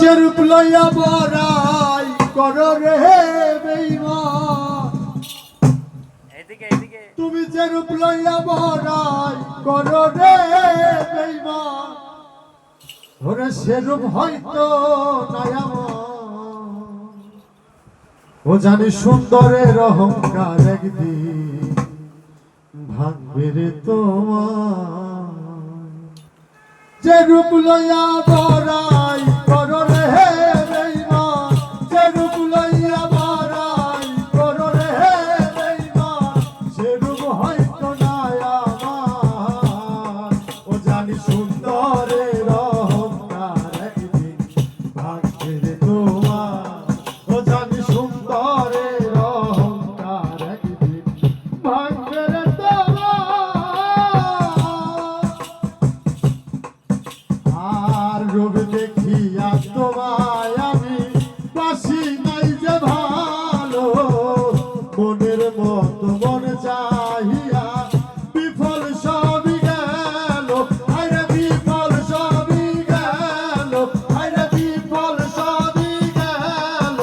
যে রূপ লইয়া বড়াই করো রে বেঈমান, তুমি যে রূপ লইয়া বড়াই করো রে বেঈমান, ওরে সে রূপ হয়তো নাই আমার। ও জানি সুন্দরের অহংকার একদিন ভাঙবে রে তোমার। যে রূপ লইয়া বড়াই করো রে বেঈমান, যে রূপ লইয়া বড়াই করো রে বেঈমান, সে রূপ হয়তো নাই আমার। ও জানি সুন্দরের অহংকার একদিন ভাঙবে রে তোমার। ও জানি সুন্দরের অহংকার একদিন ভাঙবে রে আর রূপ দেখিয়া তোমায় আমি বাসি নাই যে ভালো, মনের মতো মন চাহিয়া বিফল সবই গেল, আরে বিফল সবই গেল, আরে বিফল সবই গেল।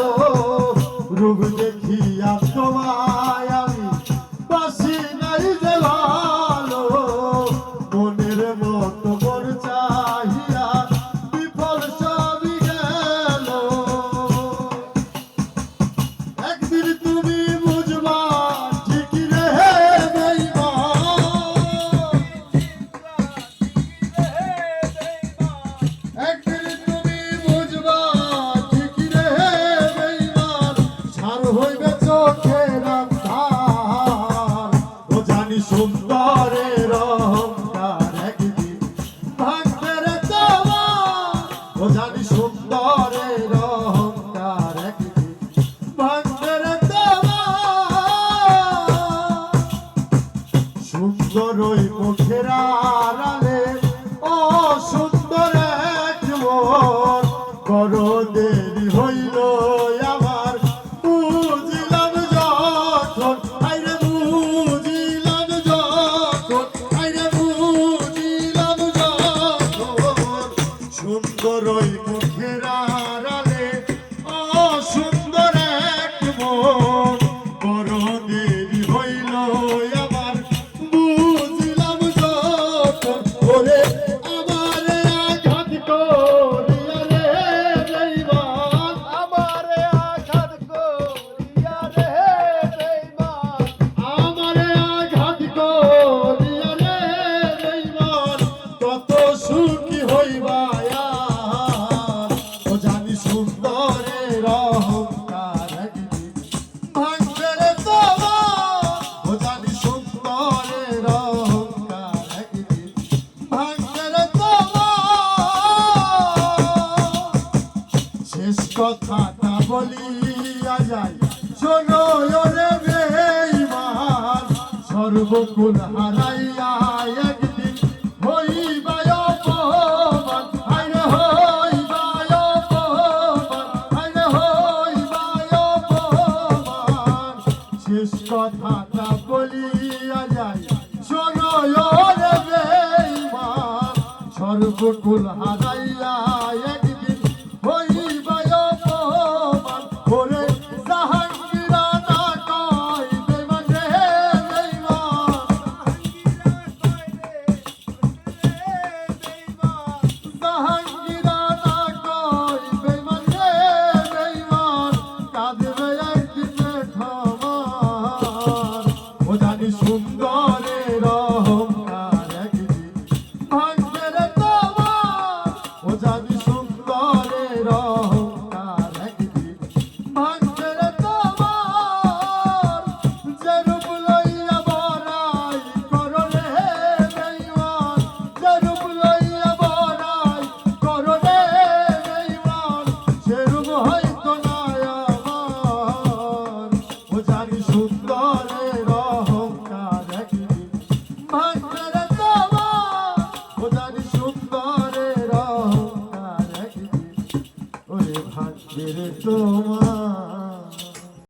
রূপ দেখিয়া তোমায় আমি বাসি নাই যে ভালো, মনের মতো মন চাহিয়া বিফল সবই গেল। একদিন তুমি বুঝবা ঠিকই রে বেঈমান, একদিন তুমি বুঝবা ঠিকই রে বেঈমান, ছাড় হইবে চোখের আন্ধার। ও জানি সুন্দরের অহংকার একদিন ভাঙবে রে তোমার। ও জানি সুন্দরের অহংকার একদিন ভাঙবে রে তোমার। সুন্দর ওই মুখের আড়ালে অসুন্দর এক মন, করো দেরি হইল আমার বুঝিলাম যখন, আইরে বুঝিলাম যখন, আইরে বুঝিলাম যখন। সুন্দর ওই মুখের আড়ালে অসুন্দর এক মন, করো দেরি হইল আমার বুঝিলাম যখন। ওরে আমারে আঘাত করিয়া রে বেঈমান, আমারে আঘাত করিয়া রে বেঈমান, আমারে আঘাত করিয়া রে বেঈমান, কত সুখী হইবা আর। ও জানি সুন্দরের অহংকার একদিন ভাঙবে রে তোমার। ও জানি সুন্দরের অহংকার একদিন ভাঙবে রে তোমার। শেষ কথাটা বলিয়া যাই শোনো রে বেঈমান, সর্বকুল হারাইয়া একদিন হইবা অপমান, আইরে হইবা অপমান, আইরে হইবা অপমান। শেষ কথাটা বলিয়া যাই শোনো রে বেঈমান, সর্বকুল হারাইয়া একদিন হইবা অপমান। ওরে জাহাঙ্গীরা না কয় বেঈমান রে বেঈমান, জাহাঙ্গীরা না কয় বেঈমান রে বেঈমান, কাঁদবে একদিন আমার। ও জানি সুন্দরের অহংকার একদিন ভাঙবে রে তোমার। ও জানি সুন্দরের অহংকার একদিন ভাঙবে রে তোমার। যে রূপ লইয়া বড়াই করো রে বেঈমান, যে রূপ লইয়া বড়াই করো রে বেঈমান, সে রূপ হয়তো নাই আমার। ও জানি সুন্দরের অহংকার একদিন ভাঙবে রে তোমার। ও জানি সুন্দরের অহংকার একদিন ওরে ভাঙবে রে তোমার।